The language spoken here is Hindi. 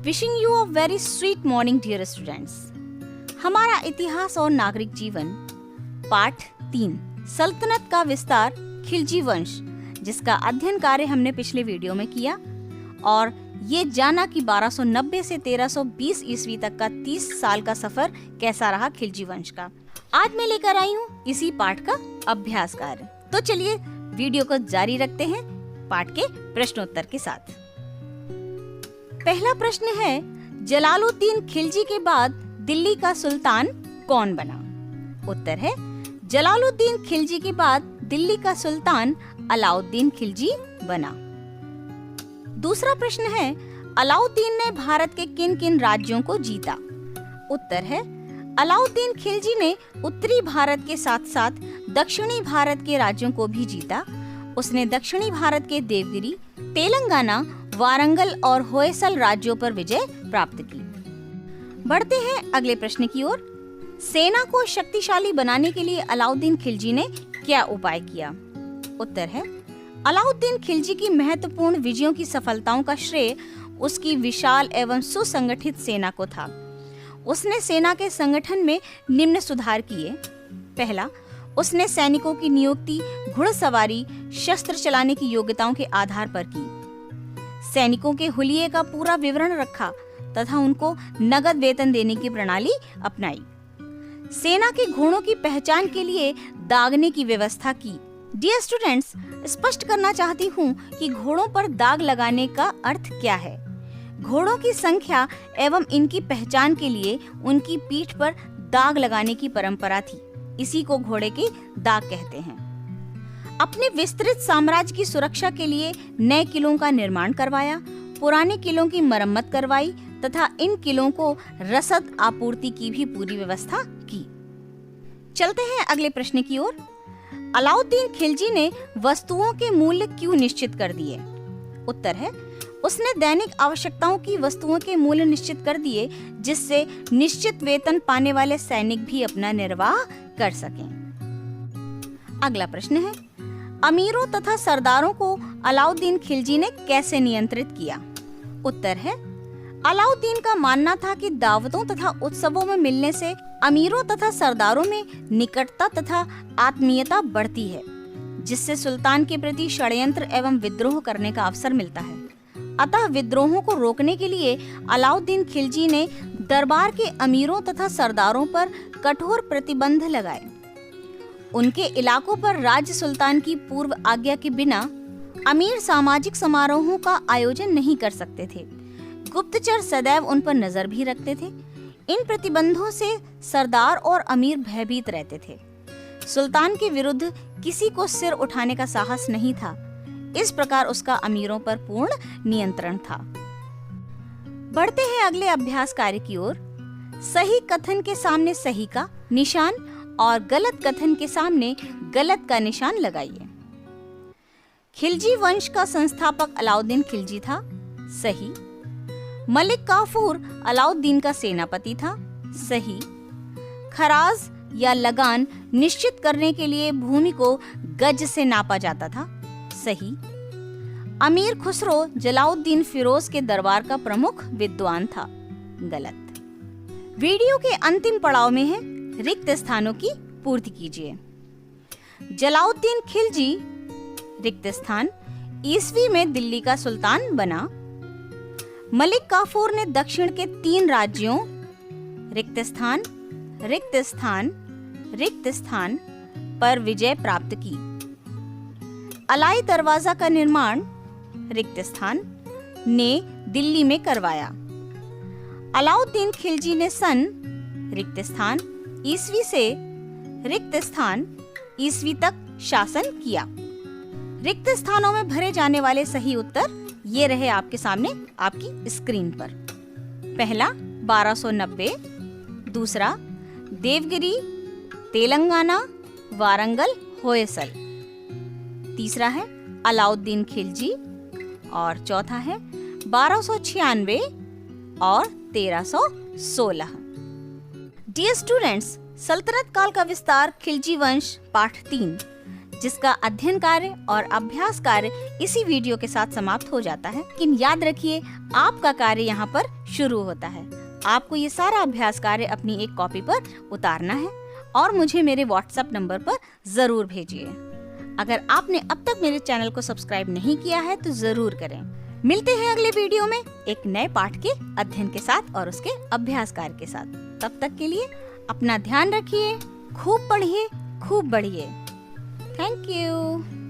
Wishing you a very sweet morning dear students. हमारा इतिहास और नागरिक जीवन पाठ 3 सल्तनत का विस्तार खिलजी वंश, जिसका अध्ययन कार्य हमने पिछले वीडियो में किया और ये जाना कि 1290 से 1320 ईस्वी तक का 30 साल का सफर कैसा रहा खिलजी वंश का। आज मैं लेकर आई हूँ इसी पाठ का अभ्यास कार्य। तो चलिए वीडियो को जारी रखते हैं पाठ के प्रश्नोत्तर के साथ। पहला प्रश्न है, जलालुद्दीन खिलजी के बाद दिल्ली का सुल्तान कौन बना? उत्तर है, जलालुद्दीन खिलजी के बाद दिल्ली का सुल्तान अलाउद्दीन खिलजी बना। दूसरा प्रश्न है, अलाउद्दीन ने भारत के किन किन राज्यों को जीता? उत्तर है, अलाउद्दीन खिलजी ने उत्तरी भारत के साथ साथ दक्षिणी भारत के राज्यों को भी जीता। उसने दक्षिणी भारत के देवगिरी, तेलंगाना, वारंगल और होयसल राज्यों पर विजय प्राप्त की। बढ़ते हैं अगले प्रश्न की ओर। सेना को शक्तिशाली बनाने के लिए अलाउद्दीन खिलजी ने क्या उपाय किया? उत्तर है, अलाउद्दीन खिलजी की महत्वपूर्ण विजयों की सफलताओं का श्रेय उसकी विशाल एवं सुसंगठित सेना को था। उसने सेना के संगठन में निम्न सुधार किए। पहला, उसने सैनिकों की नियुक्ति घुड़सवारी, शस्त्र चलाने की योग्यताओं के आधार पर की। सैनिकों के हुलिये का पूरा विवरण रखा तथा उनको नगद वेतन देने की प्रणाली अपनाई। सेना के घोड़ों की पहचान के लिए दागने की व्यवस्था की। डियर स्टूडेंट्स, स्पष्ट करना चाहती हूँ कि घोड़ों पर दाग लगाने का अर्थ क्या है। घोड़ों की संख्या एवं इनकी पहचान के लिए उनकी पीठ पर दाग लगाने की परंपरा थी। इसी को घोड़े के दाग कहते हैं। अपने विस्तृत साम्राज्य की सुरक्षा के लिए नए किलों का निर्माण करवाया, पुराने किलों की मरम्मत करवाई तथा इन किलों को रसद आपूर्ति की भी पूरी व्यवस्था की। चलते हैं अगले प्रश्न की ओर। अलाउद्दीन खिलजी ने वस्तुओं के मूल्य क्यों निश्चित कर दिए? उत्तर है, उसने दैनिक आवश्यकताओं की वस्तुओं के मूल्य निश्चित कर दिए, जिससे निश्चित वेतन पाने वाले सैनिक भी अपना निर्वाह कर सकें। अगला प्रश्न है, अमीरों तथा सरदारों को अलाउद्दीन खिलजी ने कैसे नियंत्रित किया? उत्तर है, अलाउद्दीन का मानना था कि दावतों तथा उत्सवों में मिलने से अमीरों तथा सरदारों में निकटता तथा आत्मीयता बढ़ती है, जिससे सुल्तान के प्रति षड्यंत्र एवं विद्रोह करने का अवसर मिलता है। अतः विद्रोहों को रोकने के लिए अलाउद्दीन खिलजी ने दरबार के अमीरों तथा सरदारों पर कठोर प्रतिबंध लगाए। उनके इलाकों पर राज्य सुल्तान की पूर्व आज्ञा के बिना अमीर सामाजिक समारोहों का आयोजन नहीं कर सकते थे। गुप्तचर सदैव उन पर नजर भी रखते थे। इन प्रतिबंधों से सरदार और अमीर भयभीत रहते थे। सुल्तान के विरुद्ध किसी को सिर उठाने का साहस नहीं था। इस प्रकार उसका अमीरों पर पूर्ण नियंत्रण था। बढ़ते हैं अगले अभ्यास कार्य की ओर। सही कथन के सामने सही का निशान और गलत कथन के सामने गलत का निशान लगाइए। खिलजी वंश का संस्थापक अलाउद्दीन खिलजी था। सही। मलिक काफूर अलाउद्दीन का सेनापति था। सही। खराज या लगान निश्चित करने के लिए भूमि को गज से नापा जाता था। सही। अमीर खुसरो जलाउद्दीन फिरोज के दरबार का प्रमुख विद्वान था। गलत। वीडियो के अंतिम पड़ाव में है, रिक्त स्थानों की पूर्ति कीजिए। जलाउद्दीन खिलजी रिक्त स्थान ईस्वी में दिल्ली का सुल्तान बना। मलिक काफूर ने दक्षिण के 3 राज्यों रिक्त स्थान, रिक्त स्थान, रिक्त स्थान पर विजय प्राप्त की। अलाई दरवाजा का निर्माण रिक्त स्थान ने दिल्ली में करवाया। अलाउद्दीन खिलजी ने सन रिक्त स्थान ईस्वी से रिक्त स्थान ईस्वी तक शासन किया। रिक्त स्थानों में भरे जाने वाले सही उत्तर ये रहे आपके सामने आपकी स्क्रीन पर। पहला 1290, दूसरा देवगिरी, तेलंगाना, वारंगल, होयसल, तीसरा है अलाउद्दीन खिलजी और चौथा है 1296 और 1316। डियर स्टूडेंट्स, सल्तनत काल का विस्तार खिलजी वंश पाठ 3 जिसका अध्ययन कार्य और अभ्यास कार्य इसी वीडियो के साथ समाप्त हो जाता है। लेकिन याद रखिए, आपका कार्य यहाँ पर शुरू होता है। आपको ये सारा अभ्यास कार्य अपनी एक कॉपी पर उतारना है और मुझे मेरे व्हाट्सएप नंबर पर जरूर भेजिए। अगर आपने अब तक मेरे चैनल को सब्सक्राइब नहीं किया है तो जरूर करें। मिलते हैं अगले वीडियो में एक नए पाठ के अध्ययन के साथ और उसके अभ्यास कार्य के साथ। तब तक के लिए अपना ध्यान रखिए, खूब पढ़िए, खूब बढ़िए। Thank you.